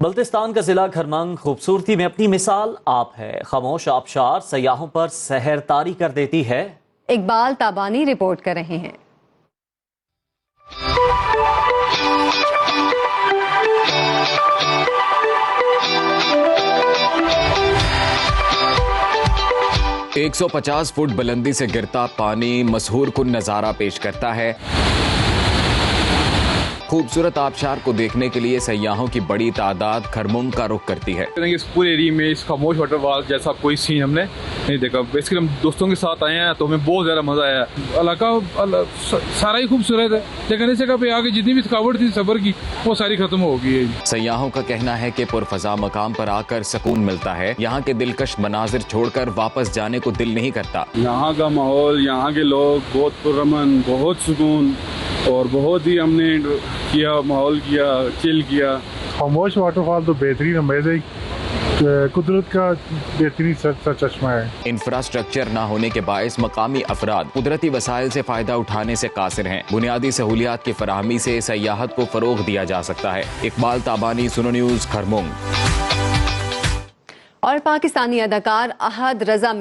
बल्तिस्तान का जिला खरमंग खूबसूरती में अपनी मिसाल आप है। खामोश आबशार सयाहों पर सहर तारी कर देती है। इकबाल ताबानी रिपोर्ट कर रहे हैं। एक 150 फुट बुलंदी से गिरता पानी मशहूर कुन नजारा पेश करता है। खूबसूरत आबशार को देखने के लिए सयाहों की बड़ी तादाद खरमुंग का रुख करती है। इस पूरे एरिया में इस खामोश वाटरफॉल जैसा कोई सीन हमने नहीं देखा। बेसिकली हम दोस्तों के साथ आए हैं तो हमें बहुत ज़्यादा मज़ा आया। इलाका सारा ही खूबसूरत है, लेकिन इस जगह पे आगे जितनी भी थकावट थी सफ़र की वो सारी खत्म हो गई है। सयाहों का कहना है कि पुरफजा मकाम पर आकर सुकून मिलता है। यहाँ के दिलकश मनाजिर छोड़कर वापस जाने को दिल नहीं करता। यहाँ का माहौल, यहाँ के लोग बहुत पुरअमन, बहुत सुकून और बहुत ही हमने किया, माहौल किया, चिल किया। खामोश वाटरफॉल तो बेहतरीन, अमेजिंग कुदरत का बेहतरीन सा चश्मा है। इंफ्रास्ट्रक्चर न होने के बायस मकामी अफराद कुदरती वसाइल से फायदा उठाने से कासिर हैं। बुनियादी सहूलियात की फराहमी से सयाहत को फरोग दिया जा सकता है। इकबाल ताबानी, सुनो न्यूज़, खरमुंग। और पाकिस्तानी अदाकार अहद रजा